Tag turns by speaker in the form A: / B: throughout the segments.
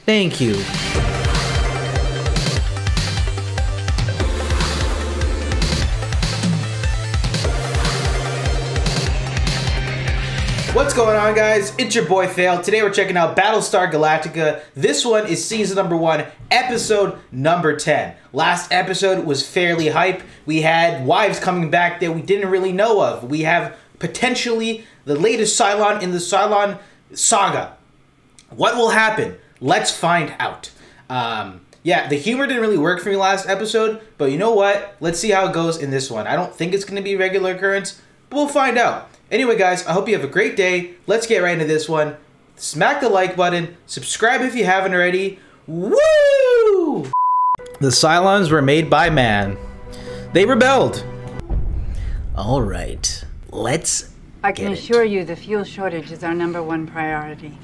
A: Thank you. What's going on, guys? It's your boy Fail. Today we're checking out Battlestar Galactica. This one is season number 1, episode number 10. Last episode was fairly hype. We had wives coming back that we didn't really know of. We have potentially the latest Cylon in the Cylon saga. What will happen? Let's find out. Yeah, the humor didn't really work for me last episode, but you know what? Let's see how it goes in this one. I don't think it's going to be a regular occurrence, but we'll find out. Anyway, guys, I hope you have a great day. Let's get right into this one. Smack the like button. Subscribe if you haven't already. Woo! The Cylons were made by man. They rebelled. All right, let's
B: I can assure you the fuel shortage is our #1 priority.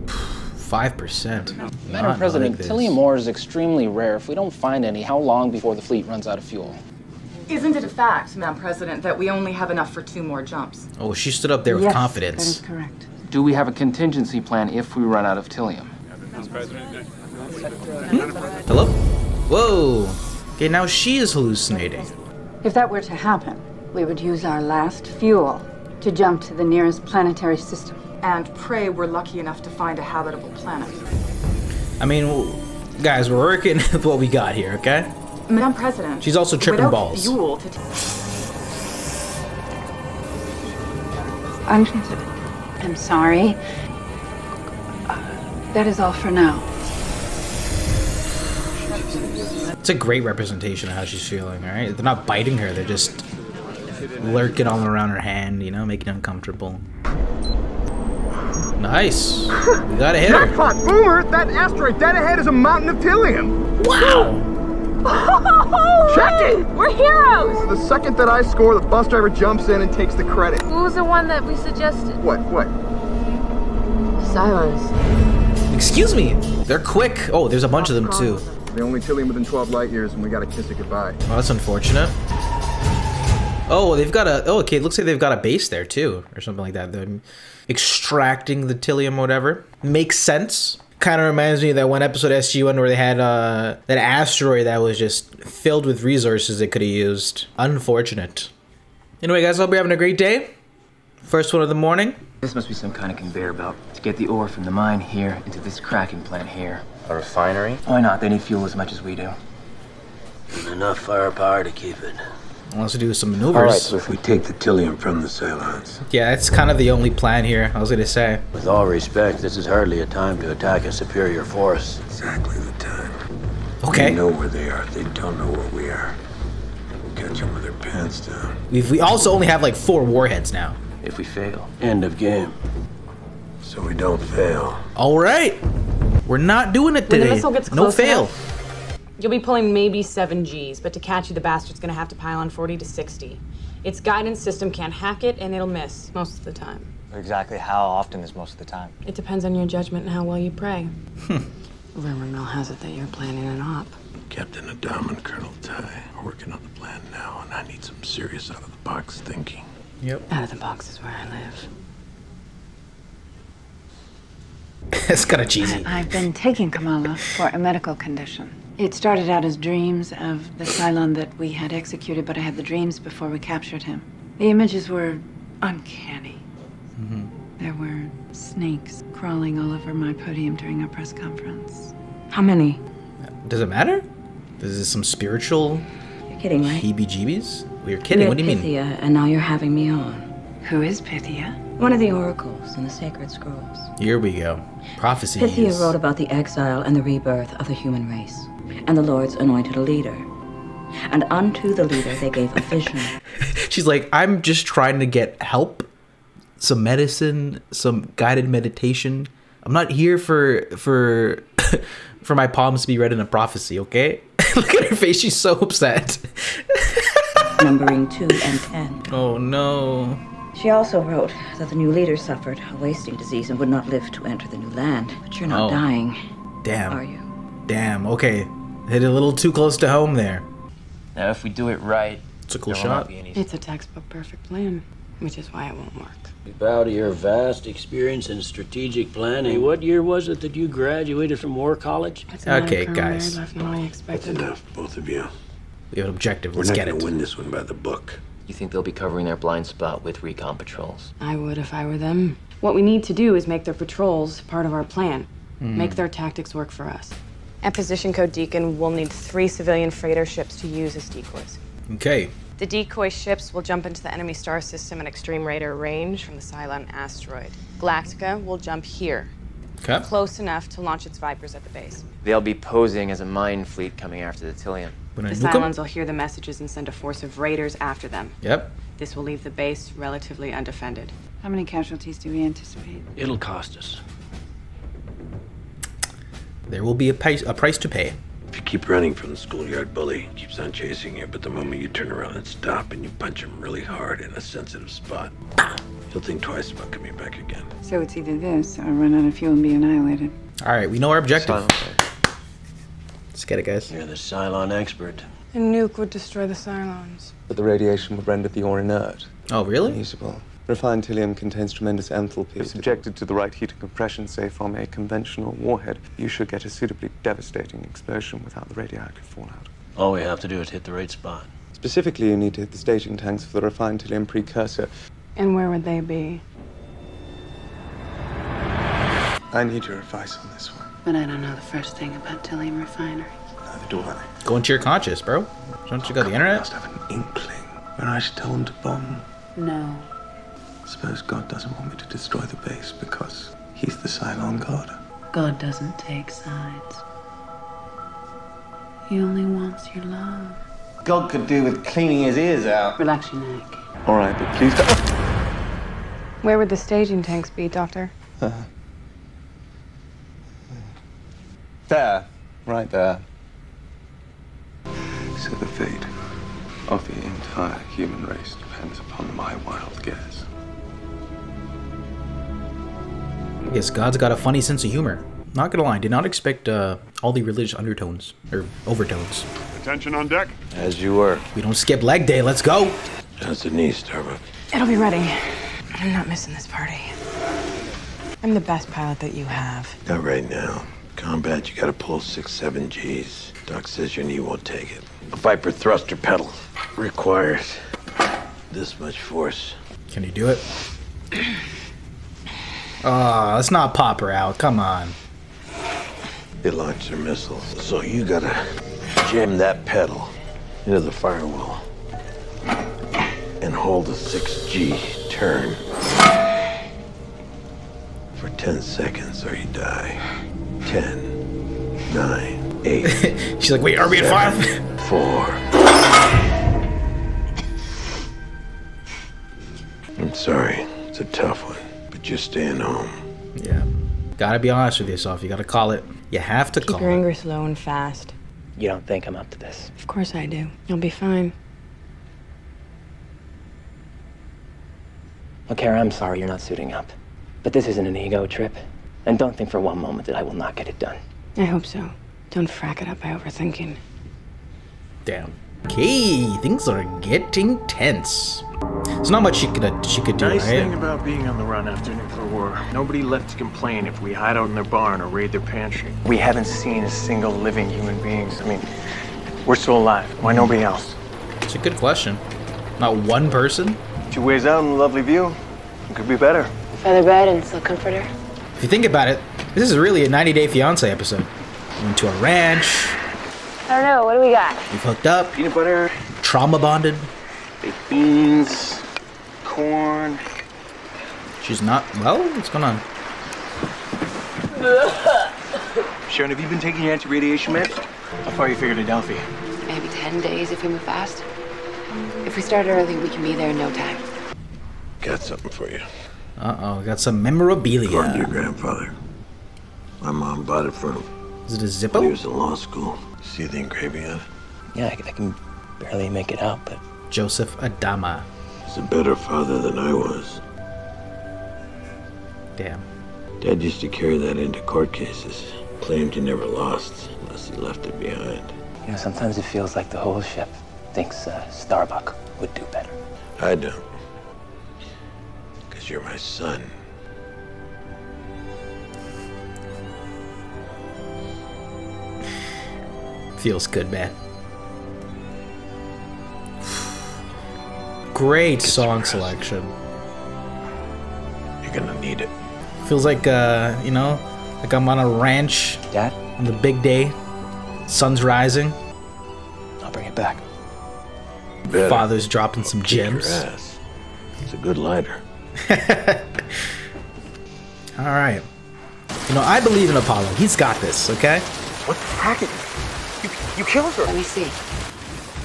A: 5%.
C: Madam President, Tilium ore is extremely rare. If we don't find any, how long before the fleet runs out of fuel?
D: Isn't it a fact, Madam President, that we only have enough for 2 more jumps?
A: Oh, she stood up there with confidence.
B: That is correct.
C: Do we have a contingency plan if we run out of Tilium?
A: Hello? Whoa. Okay, now she is hallucinating.
B: If that were to happen, we would use our last fuel to jump to the nearest planetary system.
D: And pray we're lucky enough to find a habitable planet.
A: I mean, guys, we're working with what we got here, okay?
D: Madam President,
A: she's also tripping
D: without
A: balls.
D: Fuel to
B: I'm sorry. That is all for now.
A: It's a great representation of how she's feeling, alright? They're not biting her, they're just lurking all around her hand, you know, making it uncomfortable. Nice. We gotta hit her.
E: Jackpot, Boomer! That asteroid dead ahead is a mountain of Tilium!
A: Wow!
E: Check it!
F: We're heroes!
E: The second that I score, the bus driver jumps in and takes the credit.
F: Who was the one that we suggested?
E: What?
F: Cylons.
A: Excuse me! They're quick! Oh, there's a bunch of them too.
E: The only Tilium within 12 light years, and we gotta kiss it goodbye.
A: Oh, that's unfortunate. Oh, they've got a... Oh, okay, it looks like they've got a base there too, or something like that. They're extracting the Tilium or whatever. Makes sense. Kind of reminds me of that one episode of SG-1 where they had that asteroid that was just filled with resources they could have used. Unfortunate. Anyway, guys, I hope you're having a great day. First one of the morning.
G: This must be some kind of conveyor belt to get the ore from the mine here into this cracking plant here.
H: A refinery?
G: Why not? They need fuel as much as we do.
I: Enough firepower to keep it.
A: Wants to do some maneuvers.
I: Alright, so if we take the Tilium from the Cylons.
A: Yeah, that's kind of the only plan here, I was gonna say.
I: With all respect, this is hardly a time to attack a superior force. Exactly the time.
A: Okay.
I: We know where they are. They don't know where we are. We'll catch them with their pants down.
A: We also only have like 4 warheads now.
G: If we fail.
I: End of game. So we don't fail.
A: Alright. We're not doing it today.
J: When the missile gets
A: no
J: close
A: fail.
J: enough, you'll be pulling maybe 7 Gs, but to catch you, the bastard's gonna have to pile on 40 to 60. Its guidance system can't hack it, and it'll miss most of the time.
H: Exactly how often is most of the time?
J: It depends on your judgment and how well you pray. Rumor mill has it that you're planning an op.
I: Captain Adama and Colonel Ty are working on the plan now, and I need some serious out-of-the-box thinking.
A: Yep.
J: Out of the box is where I live.
A: It's kind of cheesy.
B: I've been taking Kamala for a medical condition. It started out as dreams of the Cylon that we had executed, but I had the dreams before we captured him. The images were uncanny. There were snakes crawling all over my podium during our press conference.
J: How many?
A: Does it matter? Is this some spiritual
F: You're kidding, right?
A: heebie-jeebies? We're kidding, what do you mean?
F: Pythia, and now you're having me on.
B: Who is Pythia?
F: One of the oracles in the sacred scrolls.
A: Here we go. Prophecies.
F: Pythia wrote about the exile and the rebirth of the human race. And the Lord's anointed a leader. And unto the leader they gave a vision.
A: She's like, I'm just trying to get help, some medicine, some guided meditation. I'm not here for for my palms to be read in a prophecy, okay? Look at her face, she's so upset.
F: Numbering 2 and 10.
A: Oh no.
F: She also wrote that the new leader suffered a wasting disease and would not live to enter the new land. But you're not dying.
A: Damn.
F: Are you?
A: Damn, okay. Hit a little too close to home there.
G: Now, if we do it right,
A: It's a cool
G: there will
A: shot.
G: not be any...
J: It's a textbook perfect plan, which is why it won't work.
K: We bow to your vast experience in strategic planning. What year was it that you graduated from War College?
A: Okay, guys.
I: That's enough, both of you.
A: We have an objective.
I: We're
A: Let's
I: not
A: get
I: gonna
A: it.
I: win this one by the book.
G: You think they'll be covering their blind spot with recon patrols?
J: I would if I were them. What we need to do is make their patrols part of our plan. Make their tactics work for us. At position code Deacon, we'll need 3 civilian freighter ships to use as decoys.
A: Okay.
J: The decoy ships will jump into the enemy star system at extreme radar range from the Cylon asteroid. Galactica will jump here,
A: Okay.
J: close enough to launch its Vipers at the base.
G: They'll be posing as a mine fleet coming after the Tilium.
J: The Cylons will hear the messages and send a force of raiders after them.
A: Yep.
J: This will leave the base relatively undefended.
B: How many casualties do we anticipate?
K: It'll cost us.
A: There will be a price to pay.
I: If you keep running from the schoolyard bully, he keeps on chasing you, but the moment you turn around and stop and you punch him really hard in a sensitive spot, he'll think twice about coming back again.
B: So it's either this or run out of fuel and be annihilated.
A: All right, we know our objective. Let's get it, guys.
K: You're the Cylon expert.
J: A nuke would destroy the Cylons.
L: But the radiation would render the ore inert.
A: Oh, really?
L: Unusable. Refined Tilium contains tremendous enthalpy. If subjected to the right heat and compression, say from a conventional warhead, you should get a suitably devastating explosion without the radioactive fallout.
K: All we have to do is hit the right spot.
L: Specifically, you need to hit the staging tanks for the refined Tilium precursor.
J: And where would they be?
L: I need your advice on this one.
B: But I don't know the first thing about Tilium refinery.
L: Neither do I.
A: Go into your conscious, bro. Don't you got the
L: I
A: internet?
L: must have an inkling when I should tell them to bomb.
B: No.
L: Suppose God doesn't want me to destroy the base because he's the Cylon god.
B: God doesn't take sides. He only wants your love.
M: God could do with cleaning his ears out.
B: Relax your neck.
L: All right, but please don't.
J: Where would the staging tanks be, Doctor?
L: There. Right there. So the fate of the entire human race depends upon my wild guess.
A: Yes, God's got a funny sense of humor. Not gonna lie, did not expect all the religious undertones or overtones.
I: Attention on deck.
L: As you were.
A: We don't skip leg day. Let's go.
I: How's the knee, Starbuck?
J: It'll be ready. I'm not missing this party. I'm the best pilot that you have.
I: Not right now. Combat, you gotta pull 6-7 Gs. Doc says your knee won't take it. A Viper thruster pedal requires this much force.
A: Can you do it? Let's not pop her out. Come on.
I: They launch their missiles, so you gotta jam that pedal into the firewall and hold a 6G turn for 10 seconds or you die. 10, 9, 8.
A: She's like, wait, are we at 5?
I: 4. I'm sorry, it's a tough one, but you're staying home.
A: Yeah. Gotta be honest with yourself. You gotta call it. You have to call
J: Keep your
A: it.
J: anger slow and fast.
C: You don't think I'm up to this?
J: Of course I do. You'll be fine.
C: Look, Kara, I'm sorry you're not suiting up. But this isn't an ego trip. And don't think for one moment that I will not get it done.
J: I hope so. Don't frack it up by overthinking.
A: Damn. Okay, things are getting tense. There's not much she could do,
N: Nice
A: right?
N: thing about being on the run after nuclear war. Nobody left to complain if we hide out in their barn or raid their pantry. We haven't seen a single living human beings. I mean, we're still alive. Why nobody else?
A: It's a good question. Not one person?
N: 2 ways out and a lovely view. It could be better.
B: Feather bed and silk comforter.
A: If you think about it, this is really a 90-Day Fiancé episode. We went to a ranch.
B: I don't know. What do we got?
A: We've hooked up.
N: Peanut butter,
A: Trauma bonded.
N: baked beans, corn.
A: She's not. Well, what's going on?
N: Sharon, have you been taking your anti-radiation meds? How far you figured to Delphi?
B: Maybe 10 days if we move fast. If we start early, we can be there in no time.
I: Got something for you.
A: Uh-oh, got some memorabilia.
I: According to your grandfather. My mom bought it for him.
A: Is it a Zippo?
I: When he was in law school. See the engraving on it?
C: Yeah, I can barely make it out, but...
A: Joseph Adama.
I: He's a better father than I was.
A: Damn.
I: Dad used to carry that into court cases. Claimed he never lost unless he left it behind.
C: You know, sometimes it feels like the whole ship thinks Starbuck would do better.
I: I don't. Because 'cause you're my son.
A: Feels good, man. Great song selection.
I: You're gonna need it.
A: Feels like, you know, like I'm on a ranch.
G: Dad?
A: On the big day. Sun's rising.
G: I'll bring it back.
I: Better.
A: Father's dropping some gems.
I: It's a good lighter.
A: Alright. You know, I believe in Apollo. He's got this, okay?
E: What happened? You killed her.
B: Let me see.
A: Do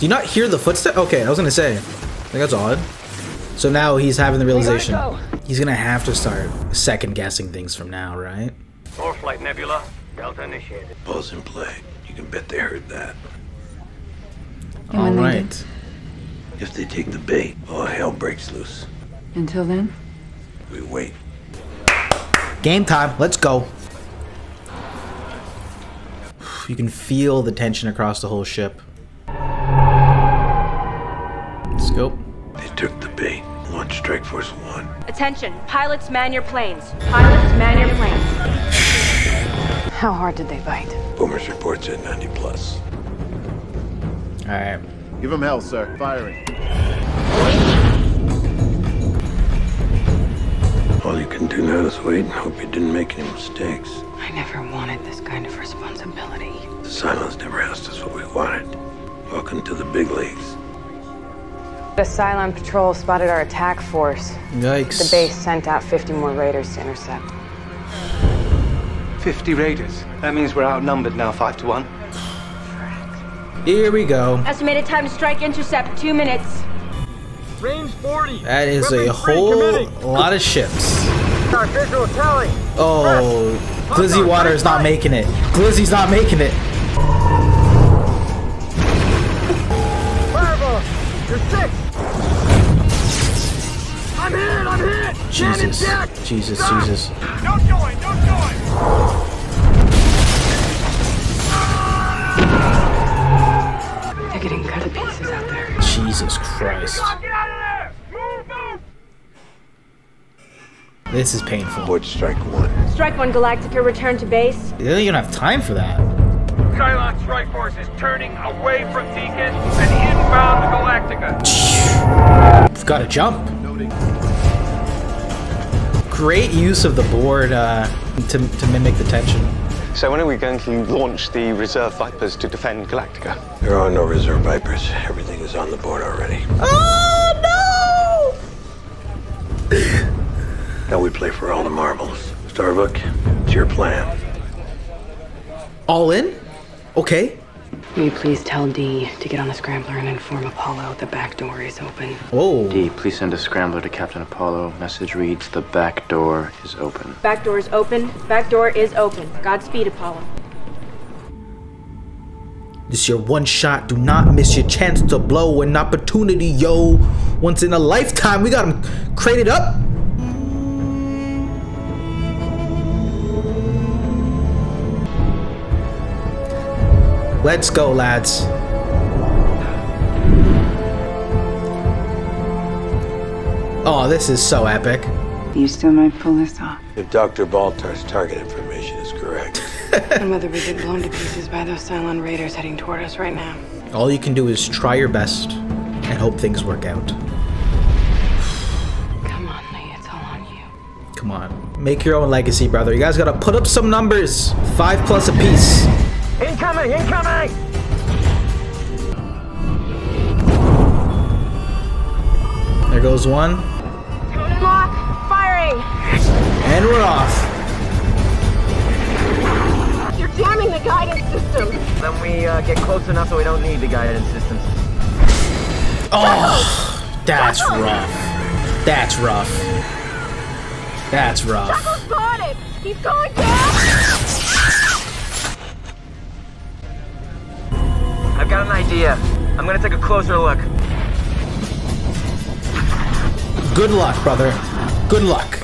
A: you not hear the footsteps? Okay, I was gonna say. I think that's odd. So now he's having the realization. He's gonna have to start second guessing things from now, right?
E: More flight nebula. Delta initiated.
I: Ball's in play. You can bet they heard that.
A: Alright.
I: If they take the bait, all hell breaks loose.
B: Until then?
I: We wait.
A: Game time. Let's go. You can feel the tension across the whole ship. Let's go.
I: They took the bait. Launch Strike Force 1.
O: Attention, pilots man your planes. Pilots man your planes.
J: How hard did they bite?
I: Boomer's reports at 90 plus.
A: Alright.
P: Give him hell, sir. Firing.
I: All you can do now is wait and hope you didn't make any mistakes.
J: I never wanted this kind of responsibility.
I: The Cylons never asked us what we wanted. Welcome to the big leagues.
J: The Cylon patrol spotted our attack force.
A: Yikes.
J: The base sent out 50 more raiders to intercept.
L: 50 raiders. That means we're outnumbered now 5 to 1.
A: Here we go.
O: Estimated time to strike intercept, 2 minutes.
E: Range 40.
A: That is a whole lot of ships.
E: Our visual tally.
A: Oh, Glizzy Water is not making it. Glizzy's not making it.
E: Fireball. You're 6. I'm hit.
A: Jesus. Jesus.
E: Stop.
A: Jesus.
E: Don't join.
J: They're getting cut to pieces out there.
A: Jesus Christ.
E: Get out of there. Move.
A: This is painful.
I: Abort Strike 1.
O: Strike 1 Galactica, return to base.
A: They don't even have time for that.
E: Cylon Strike Force is turning away from Deacon and inbound to Galactica.
A: We've got to jump. Great use of the board to mimic the tension.
L: So when are we going to launch the reserve Vipers to defend Galactica?
I: There are no reserve Vipers. Everything is on the board already.
A: Oh, no!
I: Now we play for all the marbles. Starbuck, it's your plan.
A: All in? Okay.
J: Will you please tell D to get on the scrambler and inform Apollo the back door is open?
A: Whoa.
G: D, please send a scrambler to Captain Apollo. Message reads, the back door is open.
O: Back door is open. Back door is open. Godspeed, Apollo.
A: This your one shot. Do not miss your chance to blow an opportunity, yo. Once in a lifetime. We got him crated up. Let's go, lads. Oh, this is so epic.
B: You still might pull this off.
I: If Dr. Baltar's target information is correct.
J: And whether we get blown to pieces by those Cylon raiders heading toward us right now.
A: All you can do is try your best and hope things work out.
J: Come on, Lee, it's all on you.
A: Come on. Make your own legacy, brother. You guys gotta put up some numbers. 5+ apiece.
E: Incoming!
A: There goes one.
O: Lock, firing.
A: And we're off.
O: You're jamming the guidance system.
G: Then we get close enough so we don't need the guidance systems.
A: Oh, that's rough. That's rough. That's rough.
O: Chuckle spotted. He's going down.
G: I've got an idea. I'm gonna take a closer look.
A: Good luck, brother. Good luck.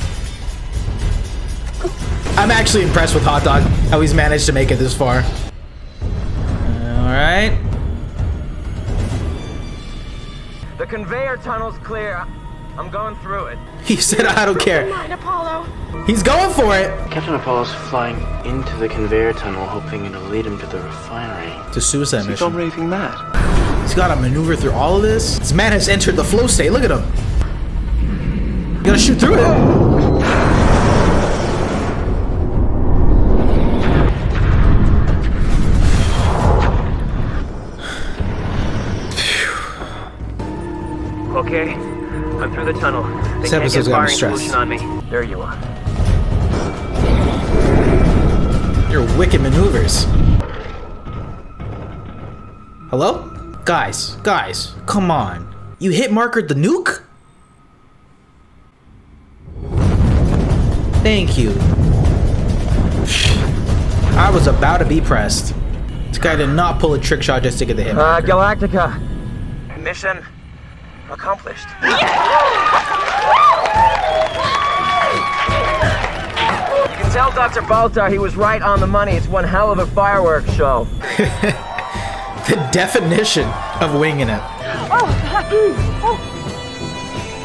A: I'm actually impressed with Hot Dog, how he's managed to make it this far. Alright.
G: The conveyor tunnel's clear. I'm going through it.
A: He said, I don't care.
D: Mind, Apollo.
A: He's going for it.
N: Captain Apollo's flying into the conveyor tunnel, hoping it'll lead him to the refinery.
A: It's a suicide mission.
L: He's gone raving mad.
A: He's got to maneuver through all of this. This man has entered the flow state. Look at him. You gotta shoot through it.
G: Okay, I'm through the tunnel.
A: This episode's got me stressed.
G: On me. There you are.
A: Your wicked maneuvers. Hello? Guys, come on. You hit markered the nuke? Thank you. I was about to be pressed. This guy did not pull a trick shot just to get the hit marker.
G: Galactica. Mission accomplished. You can tell Dr. Baltar he was right on the money. It's one hell of a fireworks show.
A: The definition of winging it.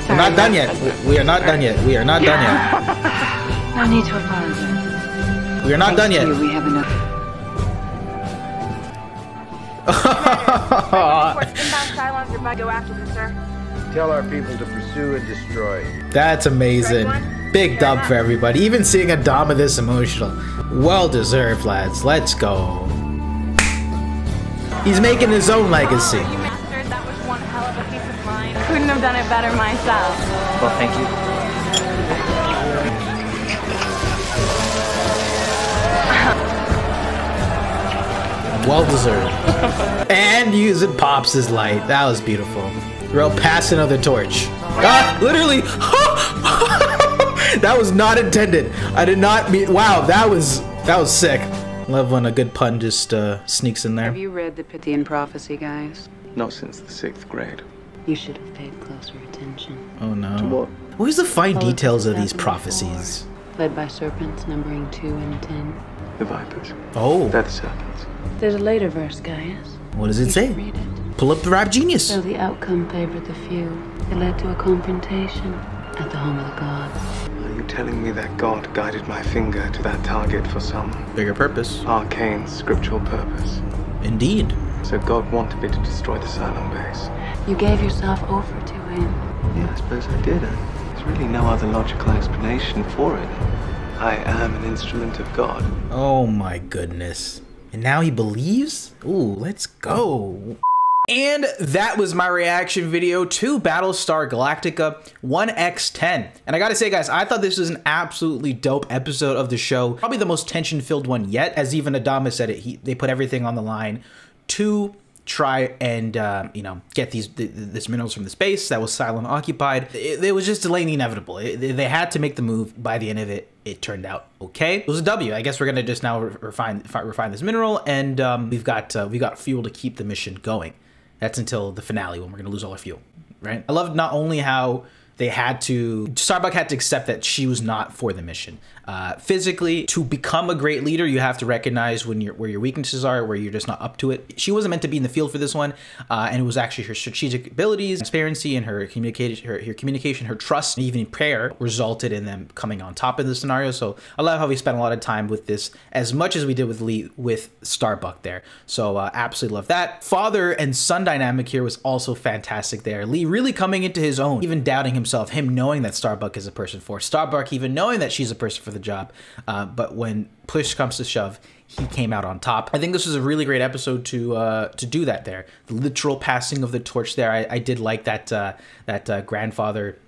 A: We're not done yet. We are not done yet. We are not done yet.
B: No need to apologize.
A: We are not done yet.
B: We have enough.
O: Inbound Cylons are about to go after them, sir.
I: Tell our people to pursue and destroy.
A: That's amazing. Big dub for everybody. Even seeing Adama this emotional. Well deserved, lads. Let's go. He's making his own legacy.
O: You mastered. That was one hell of a piece of mine. Couldn't have done it better myself.
G: Well, thank you.
A: Well deserved. And using Pops as light. That was beautiful. Real pass another torch. Ah, literally. That was not intended. I did not mean. Wow, that was sick. Love when a good pun just sneaks in there.
B: Have you read the Pythian prophecy, guys?
L: Not since the 6th grade.
B: You should have paid closer attention.
A: Oh no.
L: To what?
A: Where's the fine details of these prophecies?
B: Led by serpents numbering 2 and 10.
L: The vipers.
A: Oh.
L: They're the serpents.
B: There's a later verse, Gaius.
A: What does it say?
B: Read it.
A: Pull up the Rap Genius.
B: So the outcome favored the few. It led to a confrontation at the home of the gods.
L: Are you telling me that God guided my finger to that target for some
A: bigger purpose?
L: Arcane scriptural purpose.
A: Indeed.
L: So God wanted me to destroy the Cylon base.
B: You gave yourself over to him.
L: Yeah, I suppose I did. There's really no other logical explanation for it. I am an instrument of God.
A: Oh my goodness. And now he believes? Ooh, let's go. And that was my reaction video to Battlestar Galactica 1x10. And I gotta say, guys, I thought this was an absolutely dope episode of the show. Probably the most tension-filled one yet. As even Adama said it, they put everything on the line to try and, you know, get this minerals from the space that was Cylon occupied. It was just delaying the inevitable. They had to make the move. By the end of it, it turned out okay. It was a W. I guess we're gonna just now refine this mineral, and we've got fuel to keep the mission going. That's until the finale when we're gonna lose all our fuel, right? I love not only how Starbuck had to accept that she was not for the mission. Physically, to become a great leader, you have to recognize where your weaknesses are, where you're just not up to it. She wasn't meant to be in the field for this one, and it was actually her strategic abilities, transparency, and her communication, her trust, and even prayer resulted in them coming on top of the scenario. So I love how we spent a lot of time with this, as much as we did with Lee, with Starbuck there. So absolutely love that. Father and son dynamic here was also fantastic there. Lee really coming into his own, even doubting himself, him knowing that Starbuck is a person for Starbuck, even knowing that she's a person for the job. But when push comes to shove, he came out on top. I think this was a really great episode to do that there. The literal passing of the torch there. I did like that grandfather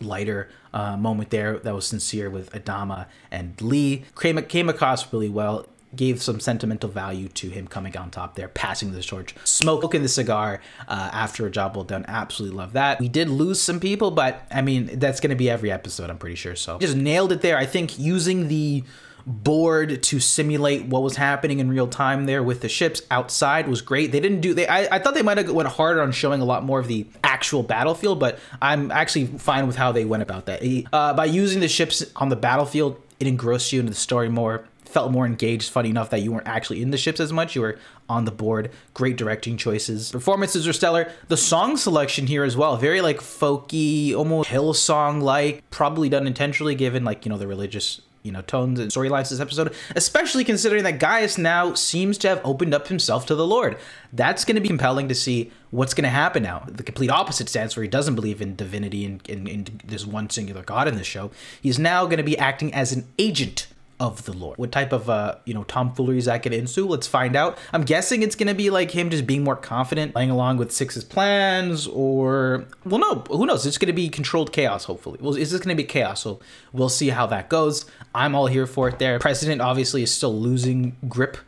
A: lighter moment there that was sincere with Adama and Lee. Came across really well. Gave some sentimental value to him coming on top there, passing the torch, smoking the cigar after a job well done. Absolutely love that. We did lose some people, but I mean, that's going to be every episode, I'm pretty sure. So just nailed it there. I think using the board to simulate what was happening in real time there with the ships outside was great. They didn't do, I thought they might have went harder on showing a lot more of the actual battlefield, but I'm actually fine with how they went about that. By using the ships on the battlefield, it engrossed you into the story more. felt more engaged. Funny enough that you weren't actually in the ships as much. You were on the board. Great directing choices. Performances are stellar. The song selection here as well. Very like folky, almost Hillsong-like. Probably done intentionally given like, you know, the religious, you know, tones and storylines this episode, especially considering that Gaius now seems to have opened up himself to the Lord. That's going to be compelling to see what's going to happen now. The complete opposite stance where he doesn't believe in divinity and in this one singular God in this show. He's now going to be acting as an agent of the Lord. What type of, you know, tomfoolery is that going to ensue? Let's find out. I'm guessing it's going to be like him just being more confident, playing along with Six's plans, or, well, no, who knows? It's going to be controlled chaos, hopefully. Well, is this going to be chaos? So we'll see how that goes. I'm all here for it there. President obviously is still losing grip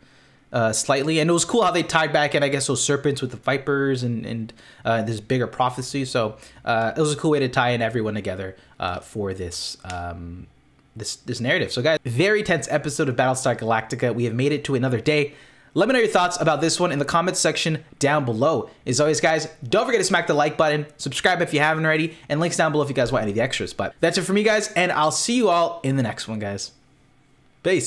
A: slightly, and it was cool how they tied back in, I guess, those serpents with the vipers and this bigger prophecy. So it was a cool way to tie in everyone together for this this narrative. So guys, very tense episode of Battlestar Galactica. We have made it to another day. Let me know your thoughts about this one in the comments section down below. As always, guys, don't forget to smack the like button, subscribe if you haven't already, and links down below if you guys want any of the extras. But that's it for me, guys, and I'll see you all in the next one, guys.